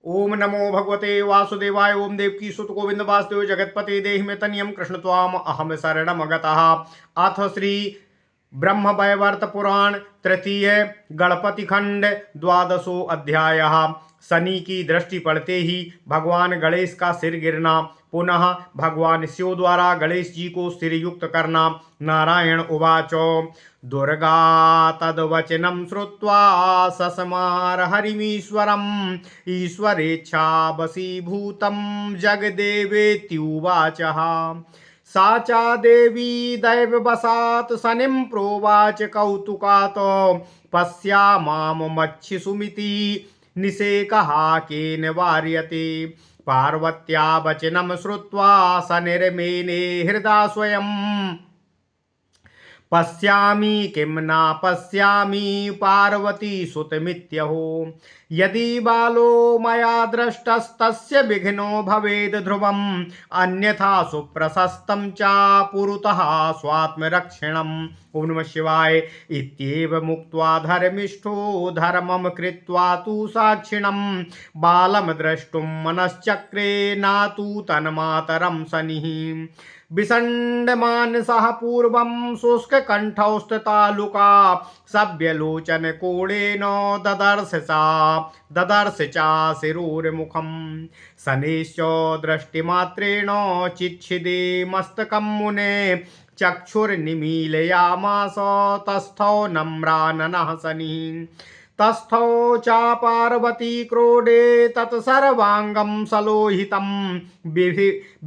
ओम नमो भगवते वासुदेवाय। ओम देवकी सुत गोविंद वासुदेव जगतपते देहि मे तनियम कृष्ण त्वाम अहम शरणमगतः। अथ श्री ब्रह्म वैवर्त पुराण तृतीय गणपति खंड द्वादशो अध्याय। शनि की दृष्टि पड़ते ही भगवान गणेश का सिर गिरना, पुनः भगवान शिव द्वारा गणेश जी को सिर युक्त करना। नारायण उवाच दुर्गा तद्वचनं श्रुत्वा सस्मार हरिमीश्वरम् ईश्वरेच्छा वशीभूतं जगदेवेत्युवाचः। सा चा देवी दैववशात् शनिं प्रोवाच कौतुकात् पश्यामामच्छिसुमिति निषेकः केन वार्यते। पार्वत्या वचनं श्रुत्वा शनिर्मेने हृदा स्वयं पश्यामि किं न पश्यामि पार्वती सुतमित्यहो। यदि बालो मया दृष्टस्तस्य विघ्नो भवेद् ध्रुवम् अन्यथा सुप्रशस्तं च पुरुतः स्वात्मरक्षणम्। ओम नमः शिवाय। इत्येव मुक्त्वा धर्मिष्ठो धर्मं कृत्वा तु साक्षिणं बालं द्रष्टुं मनश्चक्रे नातु तन्मातरं शनिः। विषण्डमानसः पूर्वं शुष्ककण्ठौस्थितालुका सव्यलोचनकोणेन ददर्श च शिरोर्मुखं। शनैश्च दृष्टिमात्रेण चिच्छिदे मस्तकं मुने चक्षुर्निमीलयामास तस्थौ नम्राननः शनिः। तस्थौ च पार्वती क्रोडे तत्सर्वाङ्गं सलोहितं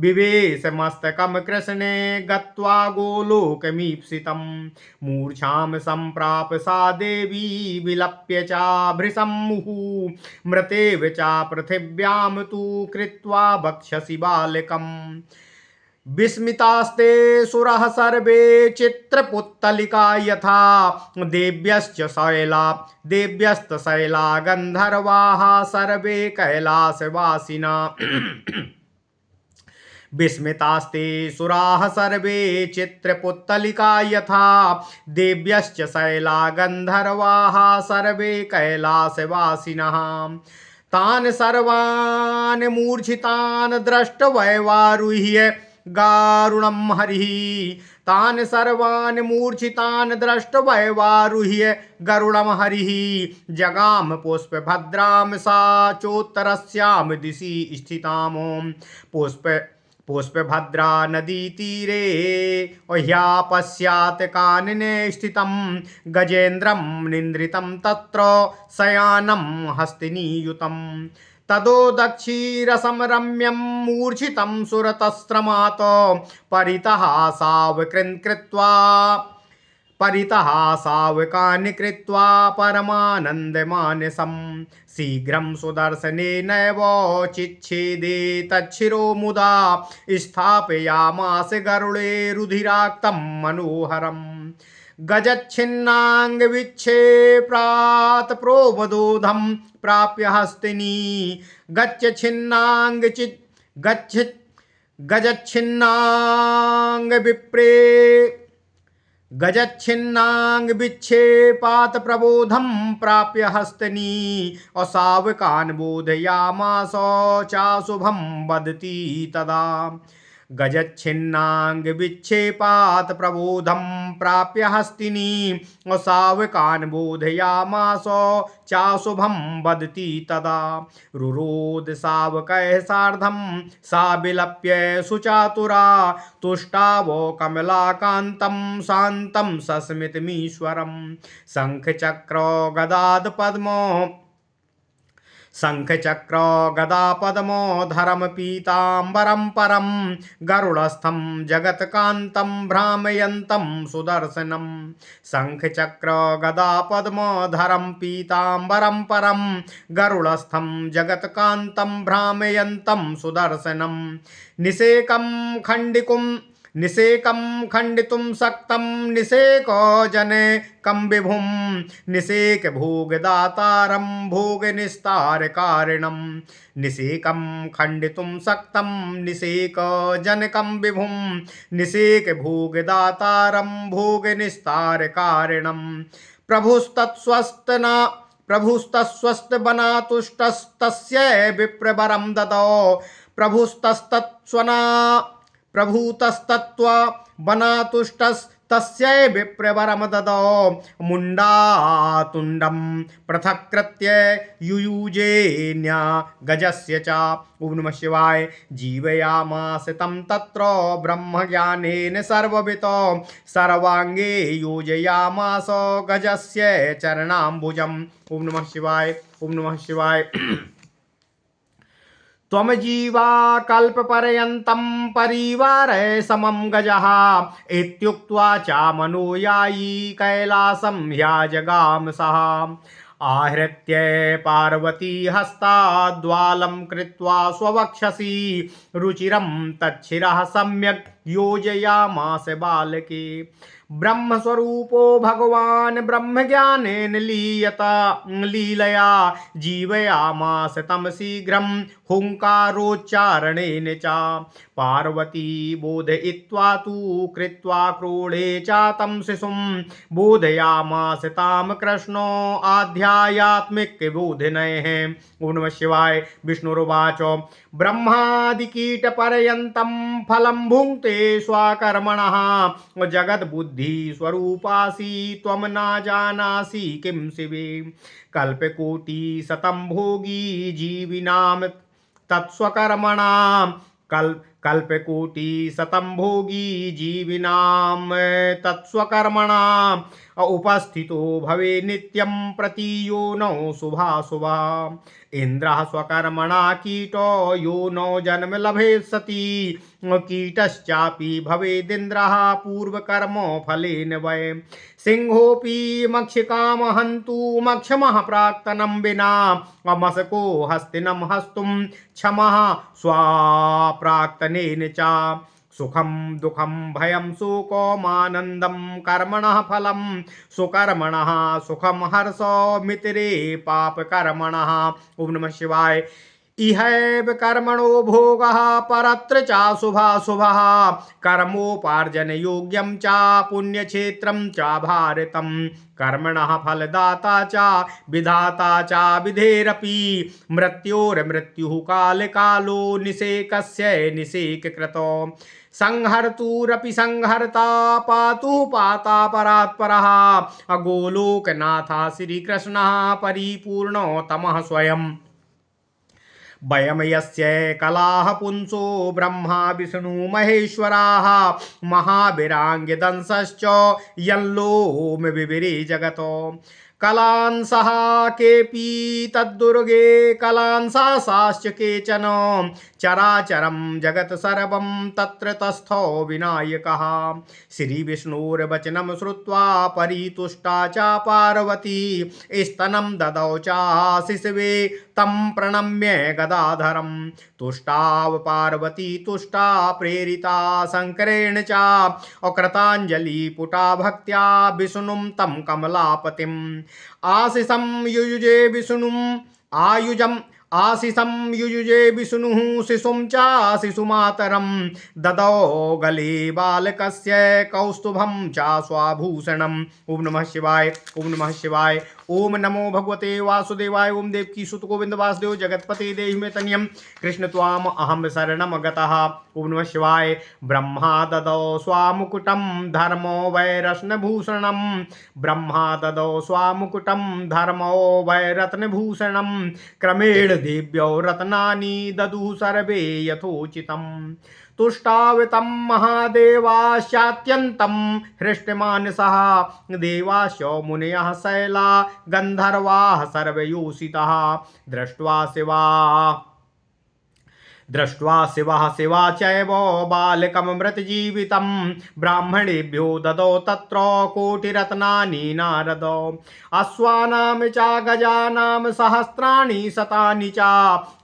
विवेशमस्तकं कृष्णे गत्वा गोलोकमीप्सितं। मूर्छां सम्प्राप सा देवी विलप्य च भृशं मुहुः मृतेव च पृथिव्यां तु कृत्वा वक्षसि बालकम्। विस्मितास्ते सुरः सर्वे चित्रपुत्तलिका यथा देव्यस्तशैला गन्धर्वाः सर्वे कैलासवासिना। विस्मितास्ते सुराः सर्वे चित्रपुत्तलिका यथा देव्यश्च शैला गन्धर्वाः सर्वे कैलासवासिनः। तान् सर्वान् मूर्छितान् दृष्ट्वैवारुह्य गारुणं हरिः। तान् सर्वान् मूर्छितान् दृष्ट्वैवारुह्य गरुडं हरिः। जगाम पुष्पभद्रां सा चोत्तरस्यां दिशि स्थिताम्। पुष्पभद्रा नदीतीरे ह्यापश्यात् कानने स्थितं गजेन्द्रं निन्द्रितं तत्र शयानं हस्तिनीयुतं। तदो दक्षीरसं रम्यं मूर्छितं सुरतस्त्रमात् परितः सावकान् कृत्वा परमानन्दमानसं। शीघ्रं सुदर्शनेनैव चिच्छेदे तच्छिरो मुदा स्थापयामास गरुडे रुधिराक्तं मनोहरम्। गजच्छिन्नाङ्गविच्छेप्रात् प्रोमदोधं प्राप्य हस्तिनी गजच्छिन्नाङ्ग विप्रे गजच्छिन्नाङ्गविच्छेपात् प्रबोधं प्राप्य हस्तिनी असावकान् बोधयामास चाशुभं वदति तदा। गजच्छिन्नाङ्गविच्छेपात् प्रबोधं प्राप्य हस्तिनी असावकान् बोधयामास चाशुभं वदति तदा। रुरोध सावकैः सार्धं सा विलप्य सुचातुरा तुष्टावो कमलाकान्तं शान्तं सस्मितमीश्वरं। शङ्खचक्र गदा पद्मो धरम पीताम्बरं परं गरुडस्थं जगत्कान्तं भ्रामयन्तं सुदर्शनम्। शङ्खचक्र गदा पद्मो धरम पीताम्बरं परं गरुडस्थं जगत्कान्तं भ्रामयन्तं सुदर्शनम्। निषेकं खण्डितुं सक्तं निषेको जनकं विभुं निषेक भोगदातारं भोगनिस्तारकारिणं। निषेकं खण्डितुं सक्तं निषेक जनकं विभुं निषेक भोगदातारं भोगनिस्तारकारिणं। प्रभुस्तस्वस्त बना तुष्टस्तस्य विप्रवरम ददौ प्रभुस्तस्तत्स्वना प्रभुतस्तत्व बना तुष्टस्तस्य विप्रवरम ददौ मुंडातुंडम पृथक्कृत्य युयुजेन्या गजस्य च। ओम नमः शिवाय। जीवयामास तं तत्र ब्रह्मज्ञानेन सर्ववितो सर्वांगे योजयामास गजस्य चरणाम्बुजम्। ओम नमः शिवाय। ओम नमः शिवाय। त्वम जीवा कल्पपर्यन्तं परिवारे समं गजः इत्युक्त्वा च मनोयायी कैलासं ह्याजगाम सः। आहृत्य पार्वती हस्ताद्वालं कृत्वा स्ववक्षसि रुचिरं तच्छिरः सम्यक् योजयामास बालके। ब्रह्मस्वरूपो भगवान् ब्रह्मज्ञानेन लीलया जीवयामास तं शीघ्रं हुङ्कारोच्चारणेन च। पार्वती बोधयित्वा तु कृत्वा क्रोडे च तं शिशुं बोधयामास तां कृष्णो आध्यात्मिकबोधिनैः। ओम नमः शिवाय। विष्णुरुवाच ब्रह्मादिकीटपर्यन्तं फलं भुङ्क्ते स्वकर्मणः जगद्बुद्धिस्वरूपासि त्वं न जानासि किं शिवे। कल्पकोटिशतं भोगी जीविनां तत्स्वकर्मणां कल्पकोटिशतं भोगी जीविनां तत्स्वकर्मणाम् उपस्थितो भवे नित्यं प्रतियोनौ शुभाशुभा। इन्द्रः स्वकर्मणा कीटो यो नो जन्म लभेत् सति कीटश्चापि भवेदिन्द्रः पूर्वकर्म फलेन वै। सिंहोऽपि मक्षिकां हन्तु मक्षमः प्राक्तनं विना मशको हस्तिनं हस्तुं क्षमः स्वाप्राक्तनेन च। सुखम दुखम भयम शोकमानंदम कर्मणः फलम सुकर्मणः सुखम हर्षो मितिरे पाप कर्मणः। ओम नमः शिवाय। इहैव कर्मणो भोगः परत्र च शुभाशुभः कर्मोपार्जन योग्यं च पुण्यक्षेत्रं च भारतं। कर्मणः फलदाता च विधाता च विधेरपि मृत्योर्मृत्युः काल कालो निषेकस्य निषेककृतो। संहर्तुरपि संहर्ता पातु पाता परात्परः अगोलोकनाथा श्रीकृष्णः परिपूर्णोत्तमः स्वयं। वयं यस्य कलाः पुंसो ब्रह्मा विष्णु महेश्वराः महावीराङ्गदंशश्च यल्लोम विविरे जगतो। कलांसः केऽपि तद्दुर्गे कलांसाश्च केचन चराचरं जगत् सर्वं तत्र तस्थो विनायकः। श्रीविष्णोर्वचनं श्रुत्वा परितुष्टा च पार्वती स्तनं ददौ च शिशवे तं प्रणम्य गदाधरं। तुष्टाव पार्वती तुष्टा प्रेरिता शङ्करेण च अकृताञ्जलिपुटा भक्त्या विष्णुं तं कमलापतिम्। आशिषं युयुजे विष्णुम् आशिषं युयुजे विष्णुः शिशुं च शिशुमातरं ददौ गले बालकस्य कौस्तुभं च स्वाभूषणम्। ओम नमः शिवाय। ओम नमः शिवाय। ओम नमो भगवते वासुदेवाय। ओम देवकी सुत गोविंद वासुदेव जगतपते देहि मे तनियम कृष्ण त्वाम अहम शरणम गतः। ओम नमः शिवाय। ब्रह्मा ददौ स्वामुकुटं धर्मो वै रत्नभूषणं ब्रह्मा ददौ स्वामुकुटं धर्मो वै रत्नभूषणं क्रमेण देव्यो रत्नानि ददुः सर्वे यथोचितम्। तुष्टावितं महादेवाश्चात्यन्तं हृष्टमानसः देवाश्च मुनयः शैला गन्धर्वाः सर्वयोषितः। दृष्ट्वा शिवः शिवा चैव बालकं मृतजीवितं ब्राह्मणेभ्यो ददौ तत्र कोटिरत्नानि नारदो। अश्वानां च गजानां सहस्राणि शतानि च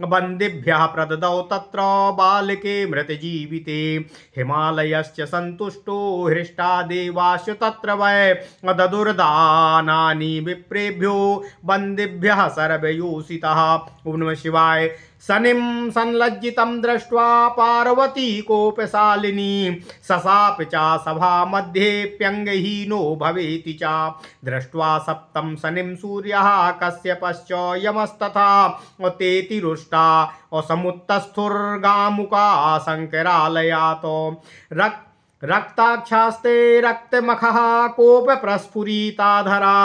बन्दिभ्यः प्रददौ तत्र बालके मृतजीविते। हिमालयश्च सन्तुष्टो हृष्टा देवाश्च तत्र वै ददुर्दानानि विप्रेभ्यो बन्दिभ्यः सर्वयोषितः। ओम नमः शिवाय। शनिं संलज्जितं दृष्ट्वा पार्वती कोपशालिनी ससाप च सभामध्येऽप्यङ्गहीनो भवेति च दृष्ट्वा सप्तं शनिं सूर्यः कश्यपश्च यमस्तथा तेति रुष्टा असमुत्तस्थुर्गामुका शङ्करालयात् रक्ताक्षास्ते रक्तमखः कोप प्रस्फुरिताधरा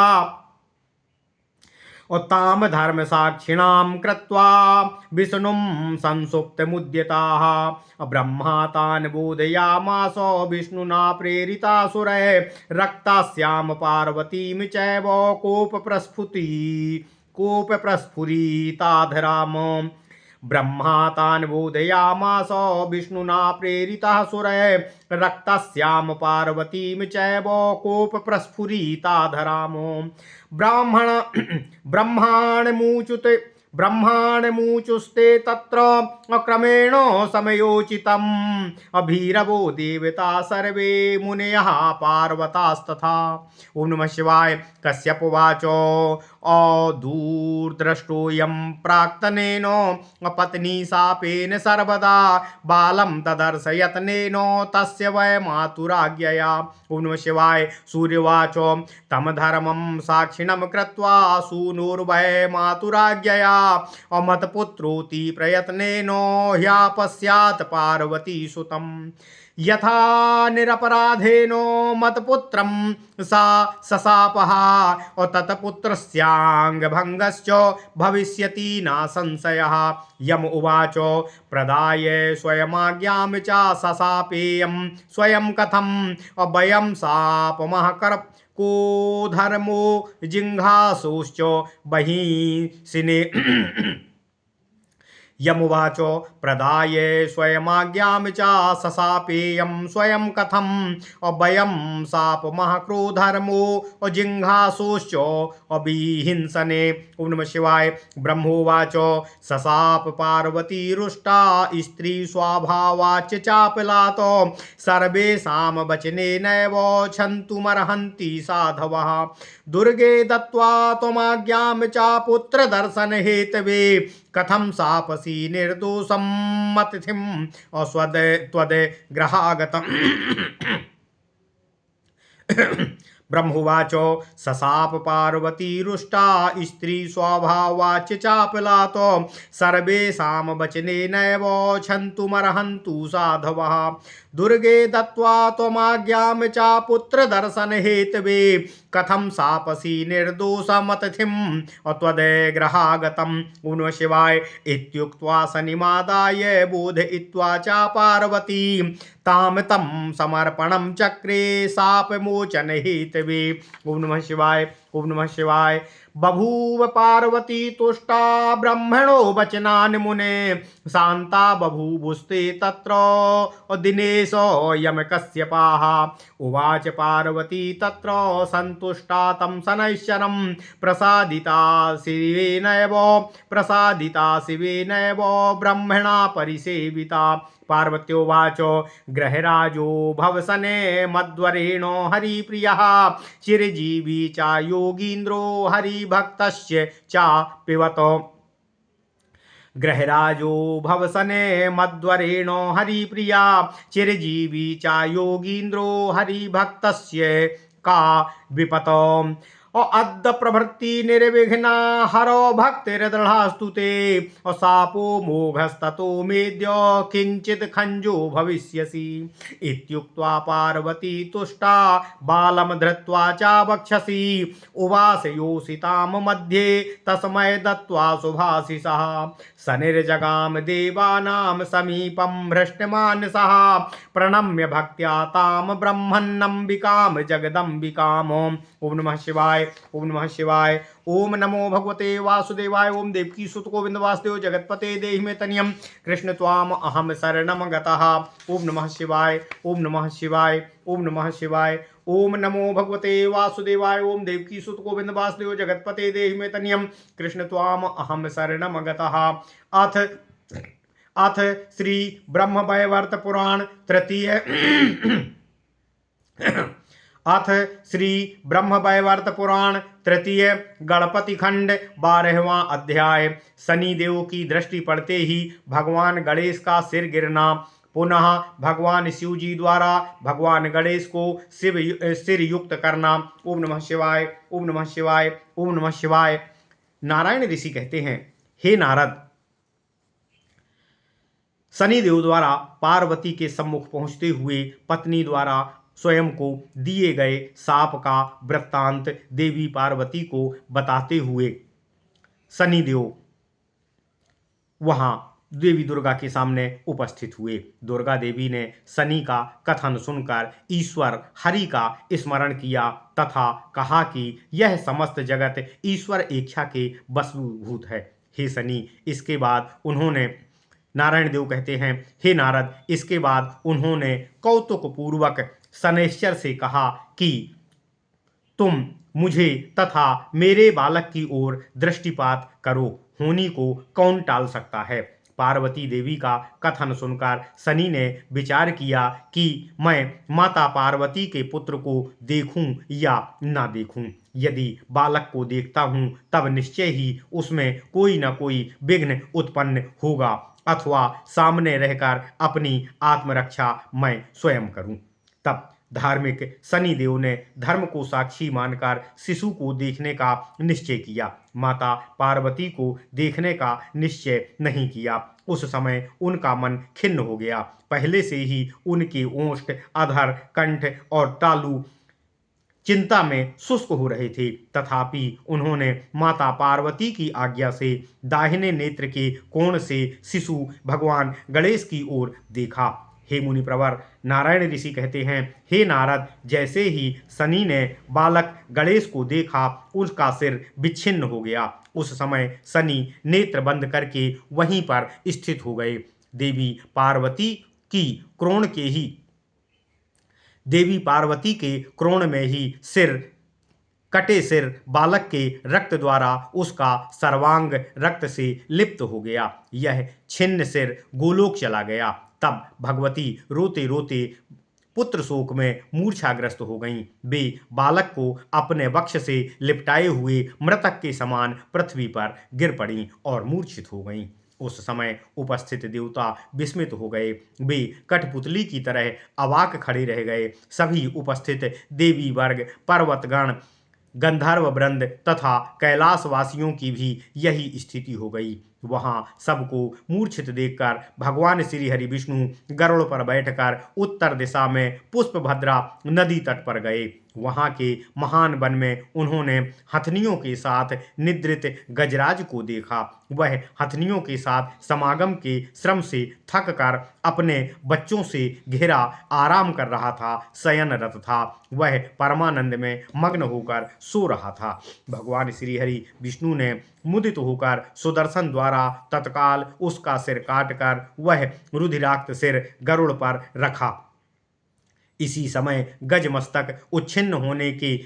उत्ताम धर्म साक्षिणां कृत्वा विष्णुं संसुप्तमुद्यताः ब्रह्मा तान् बोधयामास विष्णुना प्रेरितासुरैः रक्तास्यां पार्वतीं चैव कोपप्रस्फुरिताधराम् ब्रह्मा तान् बोधयामास विष्णुना प्रेरितः सुरैः रक्तस्यां पार्वतीं चैव कोपप्रस्फुरिताधराम् ब्रह्माणमुचुस्ते तत्र क्रमेण समयोचितम् अभीरवो देवता सर्वे मुनयः पार्वतास्तथा। ओम नमः शिवाय। कश्यप उवाच अदूरद्रष्टोऽयं प्राक्तनेन पत्नी शापेन सर्वदा बालं तदर्शयत्नेन तस्य वै मातुराज्ञया। ओम नमः शिवाय। सूर्यवाच तम धर्मं साक्षिणं कृत्वा सूनुर्वै मातुराज्ञया अमतपुत्रोति प्रयत्नेन ह्यापस्यात् पार्वती सुतम् यथा निरपराधेन मत्पुत्रं सा सशापः तत्पुत्रस्याङ्गभङ्गश्च भविष्यति न संशयः। यम उवाच प्रदाय स्वयमाज्ञां च सशापेयं स्वयं कथं वयं शापमः को धर्मो जिघ्रासोश्च बहिषिने। यमुवाच प्रदाय स्वयमाज्ञां च सशापेयं स्वयं कथं वयं शापमः क्रोधर्मो जिघ्रासोश्च अभिहिंसने। ओम नमः शिवाय। ब्रह्मोवाच सशाप पार्वती रुष्टा स्त्री स्वभावाच्च चापलात् सर्वेषां वचनेनैव क्षन्तुमर्हन्ति साधवः दुर्गे दत्त्वा त्वमाज्ञां च पुत्रदर्शनहेतवे कथं शापसि निर्दोषं मतिथिम् त्वद्ग्रहागतम्। ब्रह्मोवाच सशाप पार्वती रुष्टा स्त्री स्वभावाच्च चापलात् सर्वेषां वचनेनैव क्षन्तुमर्हन्तु साधवः दुर्गे दत्त्वा त्वमाज्ञां च पुत्रदर्शनहेतवे कथं शापसि निर्दोषमतिथिम् त्वद्ग्रहागतम्। ओम नमः शिवाय। इत्युक्त्वा शनिमादाय बोधयित्वा च पार्वती तां तं समर्पणं चक्रे शापमोचनहेतवे। ओम नमः शिवाय। ओम नमः शिवाय। बभूव पार्वती तुष्टा ब्रह्मणो वचनान् मुने शांता बभूवुस्ते तत्र दिनेश यमकश्यपाः। उवाच पार्वती तत्र सन्तुष्टा तं शनैश्चरं प्रसादिता शिवेनैव ब्रह्मणा परिसेविता। पार्वत्योवाच ग्रहराजो भवसने मध्वरेण हरिप्रियः चिरजीवी च योगीन्द्रो हरिभक्तस्य च पिबत। ग्रहराजो भवसने मध्वरेण हरिप्रिया चिरजीवी च योगीन्द्रो हरिभक्तस्य का विपत। अद्य प्रभृति निर्विघ्ना हरो भक्तिर्दृढास्तु ते शापो मोघस्ततो मेद्य किंचित खंजो भविष्यसि। इत्युक्त्वा पार्वती तुष्टा बालं धृत्वा च वक्षसि उवासयोषितां मध्ये तस्मै दत्त्वा सुभाषिषः। शनिर्जगाम देवानां समीपं भ्रष्टमानसः प्रणम्य भक्त्या तां ब्रह्मन्नम्बिकां जगदम्बिकाम्। ओम नमः शिवाय। ओम नमः शिवाय। ओम नमो भगवते वासुदेवाय। ओम देवकी सुत गोविंद वासुदेव जगतपते देहि मे तनियम कृष्ण त्वाम अहम शरणम गतः। ओम नमः शिवाय। ओम नमः शिवाय। ओम नमः शिवाय। ओम नमो भगवते वासुदेवाय। ओम देवकी सुत गोविंद वासुदेव जगतपते देहि मे तनियम कृष्ण त्वाम अहम शरणम गतः। अथ श्री ब्रह्म वैवर्त पुराण तृतीय अथ श्री ब्रह्मवैवर्त पुराण तृतीय गणपति खंड 12वां अध्याय। शनिदेव की दृष्टि पड़ते ही भगवान गणेश का सिर गिरना। पुनः भगवान शिव जी द्वारा भगवान गणेश को सिर युक्त करना। ओम नमः शिवाय, ओम नमः शिवाय, ओम नमः शिवाय। नारायण ऋषि कहते हैं, हे नारद, शनिदेव द्वारा पार्वती के सम्मुख पहुंचते हुए पत्नी द्वारा स्वयं को दिए गए शाप का वृत्तांत देवी पार्वती को बताते हुए शनिदेव वहां देवी दुर्गा के सामने उपस्थित हुए। दुर्गा देवी ने शनि का कथन सुनकर ईश्वर हरि का स्मरण किया तथा कहा कि यह समस्त जगत ईश्वर इच्छा के वशीभूत है। हे शनि, इसके बाद उन्होंने नारायण देव कहते हैं, हे नारद, इसके बाद उन्होंने कौतुक पूर्वक शनैश्चर से कहा कि तुम मुझे तथा मेरे बालक की ओर दृष्टिपात करो, होनी को कौन टाल सकता है। पार्वती देवी का कथन सुनकर शनि ने विचार किया कि मैं माता पार्वती के पुत्र को देखूं या ना देखूं। यदि बालक को देखता हूं तब निश्चय ही उसमें कोई न कोई विघ्न उत्पन्न होगा, अथवा सामने रहकर अपनी आत्मरक्षा मैं स्वयं करूं। तब धार्मिक शनिदेव ने धर्म को साक्षी मानकर शिशु को देखने का निश्चय किया, माता पार्वती को देखने का निश्चय नहीं किया। उस समय उनका मन खिन्न हो गया। पहले से ही उनके ओष्ठ, अधर, कंठ और तालु चिंता में शुष्क हो रहे थे, तथापि उन्होंने माता पार्वती की आज्ञा से दाहिने नेत्र के कोण से शिशु भगवान गणेश की ओर देखा। हे मुनि प्रवर, नारायण ऋषि कहते हैं, हे नारद, जैसे ही शनि ने बालक गणेश को देखा उसका सिर विच्छिन्न हो गया। उस समय शनि नेत्र बंद करके वहीं पर स्थित हो गए। देवी पार्वती के क्रोण में ही कटे सिर बालक के रक्त द्वारा उसका सर्वांग रक्त से लिप्त हो गया। यह छिन्न सिर गोलोक चला गया। तब भगवती रोते रोते पुत्र शोक में मूर्छाग्रस्त हो गईं। वे बालक को अपने वक्ष से लिपटाए हुए मृतक के समान पृथ्वी पर गिर पड़ीं और मूर्छित हो गईं। उस समय उपस्थित देवता विस्मित हो गए। वे कठपुतली की तरह अवाक खड़े रह गए। सभी उपस्थित देवी वर्ग, पर्वतगण, गंधर्व वृंद तथा कैलाशवासियों की भी यही स्थिति हो गई। वहां सबको मूर्छित देखकर भगवान श्री हरि विष्णु गरुड़ पर बैठकर उत्तर दिशा में पुष्पभद्रा नदी तट पर गए। वहां के महान वन में उन्होंने हथनियों के साथ निद्रित गजराज को देखा। वह हथनियों के साथ समागम के श्रम से थक कर अपने बच्चों से घिरा आराम कर रहा था, शयनरत था। वह परमानंद में मग्न होकर सो रहा था। भगवान श्री हरि विष्णु ने मुदित होकर सुदर्शन द्वारा तत्काल उसका सिर काटकर वह रुधिराक्त सिर गरुड़ पर रखा। इसी समय गजमस्तक उच्छिन्न होने के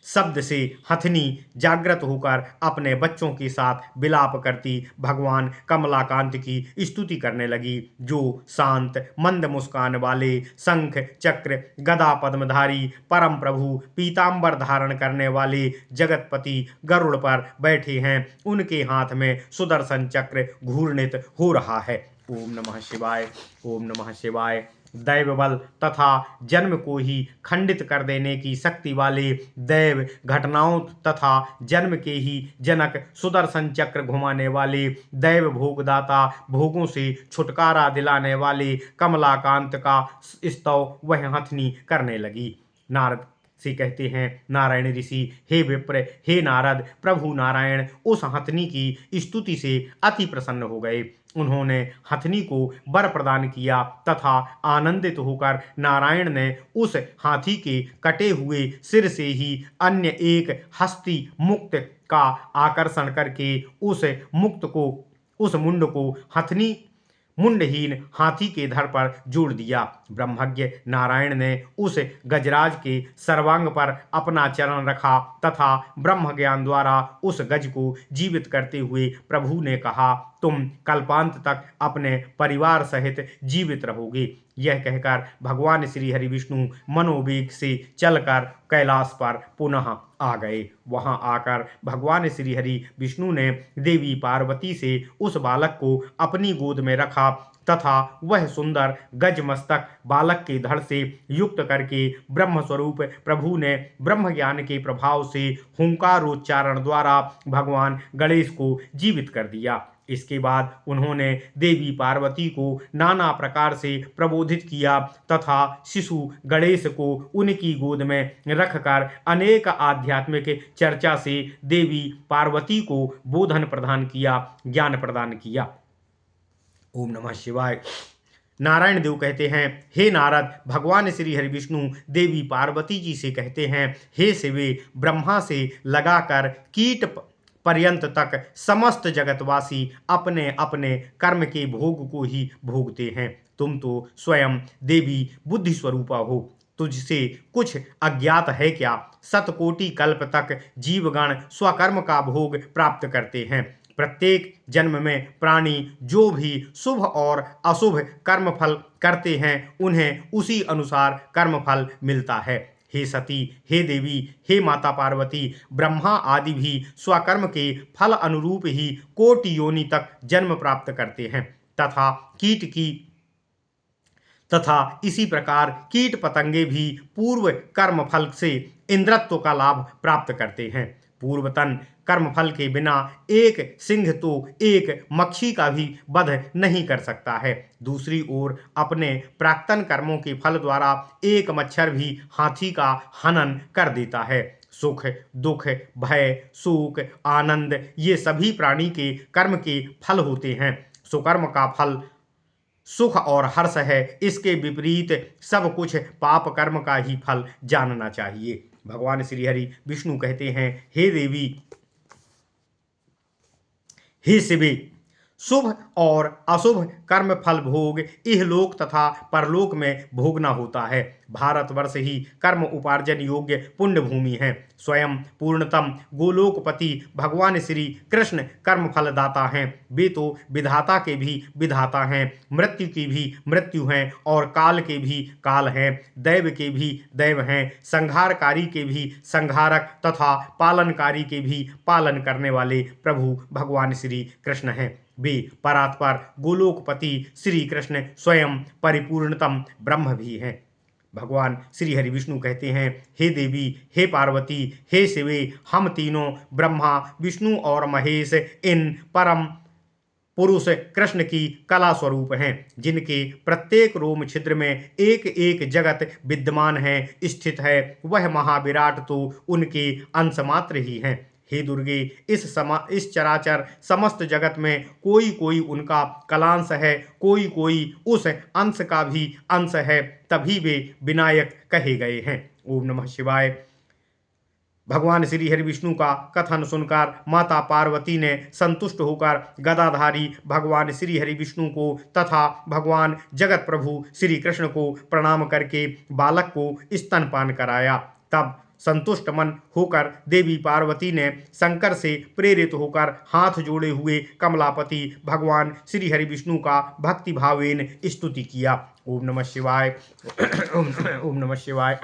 शब्द से हथनी जागृत होकर अपने बच्चों के साथ विलाप करती भगवान कमलाकांत की स्तुति करने लगी, जो शांत मंद मुस्कान वाले, शंख चक्र गदा पद्मधारी, परम प्रभु, पीतांबर धारण करने वाले जगतपति गरुड़ पर बैठे हैं। उनके हाथ में सुदर्शन चक्र घूर्णित हो रहा है। ओम नमः शिवाय, ओम नमः शिवाय। दैव बल तथा जन्म को ही खंडित कर देने की शक्ति वाले दैव घटनाओं तथा जन्म के ही जनक, सुदर्शन चक्र घुमाने वाले दैव भोगदाता, भोगों से छुटकारा दिलाने वाले कमलाकांत का स्तव वह हथनी करने लगी। नारद से कहते हैं, नारायण ऋषि, हे विप्र, हे नारद, प्रभु नारायण उस हथनी की स्तुति से अति प्रसन्न हो गए। उन्होंने हथनी को वर प्रदान किया तथा आनंदित होकर नारायण ने उस हाथी के कटे हुए सिर से ही अन्य एक हस्ती मुक्त का आकर्षण करके उस मुंड को हथनी मुंडहीन हाथी के धड़ पर जोड़ दिया। ब्रह्मज्ञ नारायण ने उस गजराज के सर्वांग पर अपना चरण रखा तथा ब्रह्म ज्ञान द्वारा उस गज को जीवित करते हुए प्रभु ने कहा, तुम कल्पांत तक अपने परिवार सहित जीवित रहोगे। यह कहकर भगवान श्री हरि विष्णु मनोवेग से चलकर कैलाश पर पुनः आ गए। वहां आकर भगवान श्री हरि विष्णु ने देवी पार्वती से उस बालक को अपनी गोद में रखा तथा वह सुंदर गजमस्तक बालक के धड़ से युक्त करके ब्रह्म स्वरूप प्रभु ने ब्रह्म ज्ञान के प्रभाव से हुंकारोच्चारण द्वारा भगवान गणेश को जीवित कर दिया। इसके बाद उन्होंने देवी पार्वती को नाना प्रकार से प्रबोधित किया तथा शिशु गणेश को उनकी गोद में रखकर अनेक आध्यात्मिक चर्चा से देवी पार्वती को बोधन प्रदान किया, ज्ञान प्रदान किया। ओम नमः शिवाय। नारायण देव कहते हैं, हे नारद, भगवान श्री हरि विष्णु देवी पार्वती जी से कहते हैं, हे शिवे, ब्रह्मा से लगाकर कीट पर्यंत तक समस्त जगतवासी अपने अपने कर्म के भोग को ही भोगते हैं। तुम तो स्वयं देवी बुद्धि स्वरूपा हो, तुझसे कुछ अज्ञात है क्या? शतकोटि कल्प तक जीवगण स्वकर्म का भोग प्राप्त करते हैं। प्रत्येक जन्म में प्राणी जो भी शुभ और अशुभ कर्मफल करते हैं उन्हें उसी अनुसार कर्मफल मिलता है। हे सती, हे देवी, हे माता पार्वती, ब्रह्मा आदि भी स्वकर्म के फल अनुरूप ही कोटि योनि तक जन्म प्राप्त करते हैं तथा इसी प्रकार कीट पतंगे भी पूर्व कर्म फल से इंद्रत्व का लाभ प्राप्त करते हैं। पूर्वतन कर्मफल के बिना एक सिंह तो एक मक्षी का भी वध नहीं कर सकता है। दूसरी ओर अपने प्राक्तन कर्मों के फल द्वारा एक मच्छर भी हाथी का हनन कर देता है। सुख, दुख, भय, शोक, आनंद ये सभी प्राणी के कर्म के फल होते हैं। सुकर्म का फल सुख और हर्ष है, इसके विपरीत सब कुछ पाप कर्म का ही फल जानना चाहिए। भगवान श्री हरि विष्णु कहते हैं, हे देवी, हे शिवे, शुभ और अशुभ कर्म फल भोग इहलोक तथा परलोक में भोगना होता है। भारतवर्ष ही कर्म उपार्जन योग्य पुण्य भूमि है। स्वयं पूर्णतम गोलोकपति भगवान श्री कृष्ण कर्म फलदाता हैं। वे तो विधाता के भी विधाता हैं, मृत्यु की भी मृत्यु हैं और काल के भी काल हैं, दैव के भी दैव हैं, संहारकारी के भी संहारक तथा पालनकारी के भी पालन करने वाले प्रभु भगवान श्री कृष्ण हैं। वे परात्पर गोलोकपति श्री कृष्ण स्वयं परिपूर्णतम ब्रह्म भी हैं। भगवान श्री हरि विष्णु कहते हैं, हे देवी, हे पार्वती, हे शिवे, हम तीनों ब्रह्मा, विष्णु और महेश इन परम पुरुष कृष्ण की कला स्वरूप हैं, जिनके प्रत्येक रोम छिद्र में एक एक जगत विद्यमान है, स्थित है। वह महाविराट तो उनके अंश मात्र ही हैं। हे दुर्गे, इस चराचर समस्त जगत में कोई कोई उनका कलांश है, कोई कोई उस अंश का भी अंश है, तभी वे विनायक कहे गए हैं। ओम नमः शिवाय। भगवान श्री हरि विष्णु का कथन सुनकर माता पार्वती ने संतुष्ट होकर गदाधारी भगवान श्री हरि विष्णु को तथा भगवान जगत प्रभु श्री कृष्ण को प्रणाम करके बालक को स्तनपान कराया। तब संतुष्ट मन होकर देवी पार्वती ने शंकर से प्रेरित होकर हाथ जोड़े हुए कमलापति भगवान श्री हरि विष्णु का भक्ति भावेन स्तुति किया। ओम नमः शिवाय। ओम नमः शिवाय।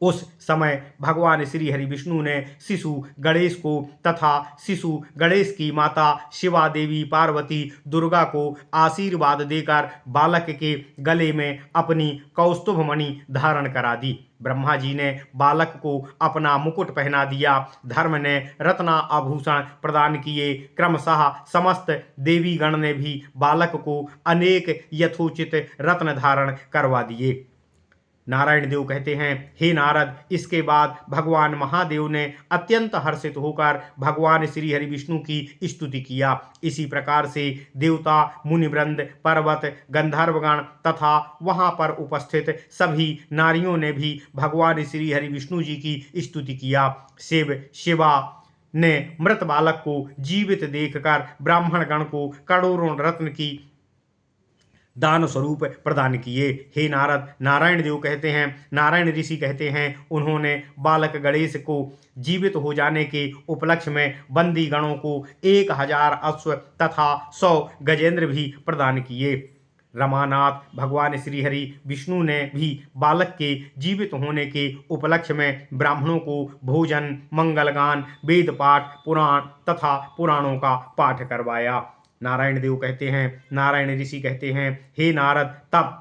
उस समय भगवान श्री हरि विष्णु ने शिशु गणेश को तथा शिशु गणेश की माता शिवा देवी पार्वती दुर्गा को आशीर्वाद देकर बालक के गले में अपनी कौस्तुभ मणि धारण करा दी। ब्रह्मा जी ने बालक को अपना मुकुट पहना दिया। धर्म ने रत्ना आभूषण प्रदान किए। क्रमशः समस्त देवी गण ने भी बालक को अनेक यथोचित रत्न धारण करवा दिए। नारायण देव कहते हैं, हे नारद, इसके बाद भगवान महादेव ने अत्यंत हर्षित होकर भगवान श्री हरि विष्णु की स्तुति किया। इसी प्रकार से देवता, मुनिवृंद, पर्वत, गंधर्वगण तथा वहां पर उपस्थित सभी नारियों ने भी भगवान श्री हरि विष्णु जी की स्तुति किया। शिवा ने मृत बालक को जीवित देखकर ब्राह्मण गण को करोड़ों रत्न की दान स्वरूप प्रदान किए। हे नारद, नारायण देव कहते हैं, नारायण ऋषि कहते हैं, उन्होंने बालक गणेश को जीवित हो जाने के उपलक्ष्य में बंदी गणों को 1000 अश्व तथा 100 गजेंद्र भी प्रदान किए। रमानाथ भगवान श्रीहरि विष्णु ने भी बालक के जीवित होने के उपलक्ष्य में ब्राह्मणों को भोजन, मंगलगान, वेद पाठ, पुराण तथा पुराणों का पाठ करवाया। नारायण देव कहते हैं, नारायण ऋषि कहते हैं, हे नारद, तब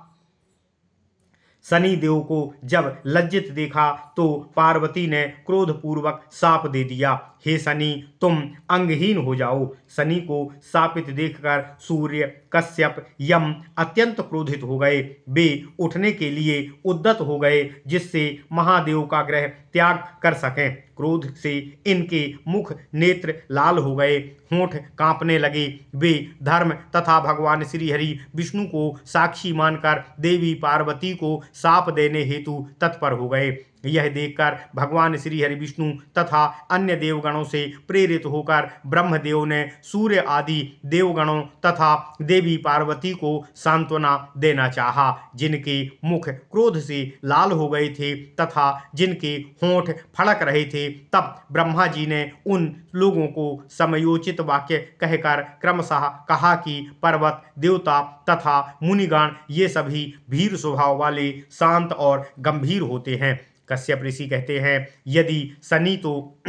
शनि देव को जब लज्जित देखा तो पार्वती ने क्रोधपूर्वक शाप दे दिया, हे शनि, तुम अंगहीन हो जाओ। शनि को शापित देखकर सूर्य, कश्यप, यम अत्यंत क्रोधित हो गए। वे उठने के लिए उद्यत हो गए जिससे महादेव का ग्रह त्याग कर सकें। क्रोध से इनके मुख नेत्र लाल हो गए, होंठ कांपने लगे। वे धर्म तथा भगवान श्रीहरि विष्णु को साक्षी मानकर देवी पार्वती को शाप देने हेतु तत्पर हो गए। यह देखकर भगवान श्री हरि विष्णु तथा अन्य देवगणों से प्रेरित होकर ब्रह्मदेव ने सूर्य आदि देवगणों तथा देवी पार्वती को सांत्वना देना चाहा, जिनके मुख क्रोध से लाल हो गए थे तथा जिनके होंठ फड़क रहे थे। तब ब्रह्मा जी ने उन लोगों को समयोचित वाक्य कहकर क्रमशः कहा कि पर्वत, देवता तथा मुनिगण ये सभी भीर स्वभाव वाले शांत और गंभीर होते हैं। कश्यप ऋषि कहते हैं, यदि शनि तो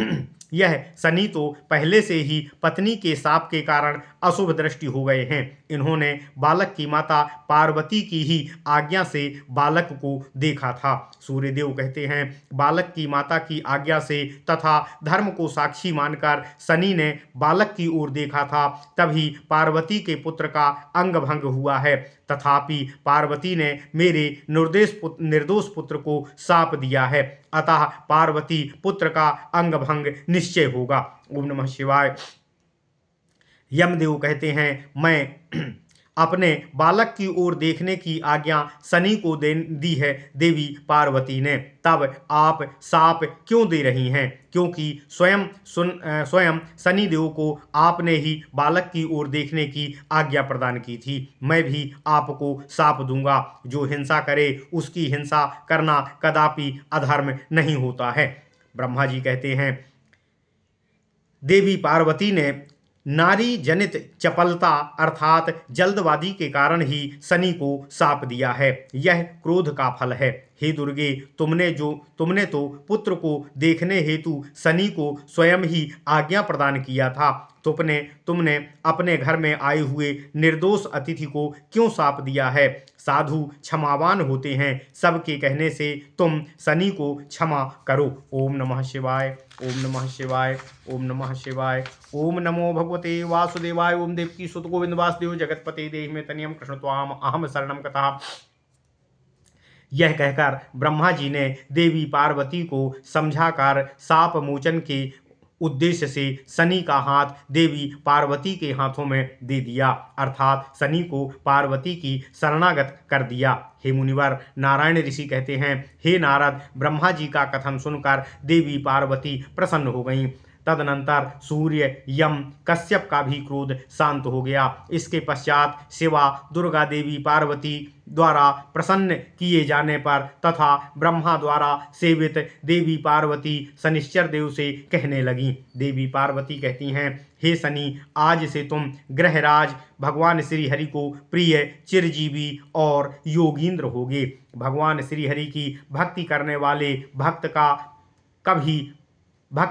यह शनि तो पहले से ही पत्नी के शाप के कारण अशुभ दृष्टि हो गए हैं। इन्होंने बालक की माता पार्वती की ही आज्ञा से बालक को देखा था। सूर्यदेव कहते हैं, बालक की माता की आज्ञा से तथा धर्म को साक्षी मानकर शनि ने बालक की ओर देखा था, तभी पार्वती के पुत्र का अंग भंग हुआ है। तथापि पार्वती ने मेरे निर्दोष पुत्र को शाप दिया है, अतः पार्वती पुत्र का अंग भंग निश्चय होगा। ओम नमः शिवाय। यमदेव कहते हैं, मैं अपने बालक की ओर देखने की आज्ञा शनि को दी है देवी पार्वती ने, तब आप शाप क्यों दे रही हैं? क्योंकि स्वयं शनि देव को आपने ही बालक की ओर देखने की आज्ञा प्रदान की थी। मैं भी आपको शाप दूंगा। जो हिंसा करे उसकी हिंसा करना कदापि अधर्म नहीं होता है। ब्रह्मा जी कहते हैं, देवी पार्वती ने नारी जनित चपलता अर्थात जल्दबाजी के कारण ही शनि को शाप दिया है। यह क्रोध का फल है। हे दुर्गे, तुमने तो पुत्र को देखने हेतु शनि को स्वयं ही आज्ञा प्रदान किया था। तुमने अपने घर में आए हुए निर्दोष अतिथि को क्यों शाप दिया है? साधु क्षमावान होते हैं, सबके कहने से तुम शनि को क्षमा करो। ओम नमः शिवाय, ओम नमः शिवाय, ओम नमः शिवाय। ओम नमो भगवते वासुदेवाय। ओम देवकी सुत गोविंद वासुदेव जगतपते देहि में तनियम कृष्ण त्वाम अहम शरणम कथा। यह कहकर ब्रह्मा जी ने देवी पार्वती को समझाकर शाप मोचन के उद्देश्य से शनि का हाथ देवी पार्वती के हाथों में दे दिया, अर्थात शनि को पार्वती की शरणागत कर दिया। हे मुनिवर, नारायण ऋषि कहते हैं, हे नारद, ब्रह्मा जी का कथन सुनकर देवी पार्वती प्रसन्न हो गईं। तदनंतर सूर्य, यम, कश्यप का भी क्रोध शांत हो गया। इसके पश्चात शिवा, दुर्गा देवी पार्वती द्वारा प्रसन्न किए जाने पर तथा ब्रह्मा द्वारा सेवित देवी पार्वती शनिश्चर देव से कहने लगी। देवी पार्वती कहती हैं, हे शनि, आज से तुम ग्रहराज भगवान श्री हरि को प्रिय, चिरजीवी और योगींद्र होगे। भगवान श्री हरि की भक्ति करने वाले भक्त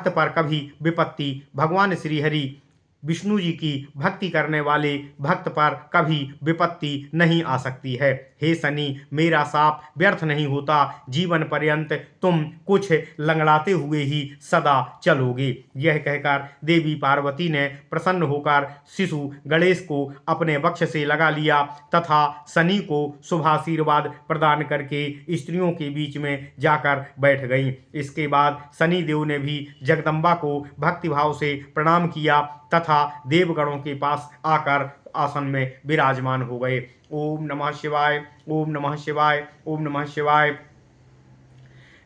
पर कभी विपत्ति, भगवान श्री हरि विष्णु जी की भक्ति करने वाले भक्त पर कभी विपत्ति नहीं आ सकती है। हे शनि, मेरा शाप व्यर्थ नहीं होता। जीवन पर्यंत तुम कुछ लंगड़ाते हुए ही सदा चलोगे। यह कहकर देवी पार्वती ने प्रसन्न होकर शिशु गणेश को अपने वक्ष से लगा लिया तथा शनि को शुभाशीर्वाद प्रदान करके स्त्रियों के बीच में जाकर बैठ गईं। इसके बाद शनि देव ने भी जगदम्बा को भक्तिभाव से प्रणाम किया तथा देवगणों के पास आकर आसन में विराजमान हो गए। ओम नमः शिवाय, ओम नमः शिवाय, ओम नमः शिवाय।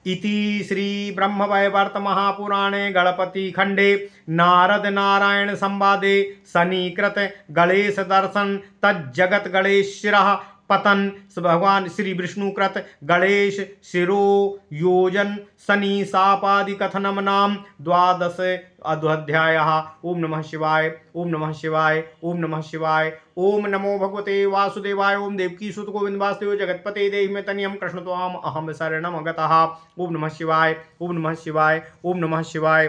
इति श्री ब्रह्मवैवर्त महापुराणे गणपति खंडे नारद नारायण संवादे शनिकृत गणेश दर्शन तज्जगत गणेश्वर पतन भगवान श्री विष्णुकृत गणेश शिरो योजन शनि सापादि कथनम नाम द्वादश अध्याय। ओम नमः शिवाय, ओम नमः शिवाय, ओम नमः शिवाय। ओम नमो भगवते वासुदेवाय। ओम देवकी सुत गोविंद वासुदेव जगतपते देहि मे तनियम कृष्ण त्वाम अहम शरणम गतः। ओम नमः शिवाय, ओम नमः शिवाय, ओम नमः शिवाय।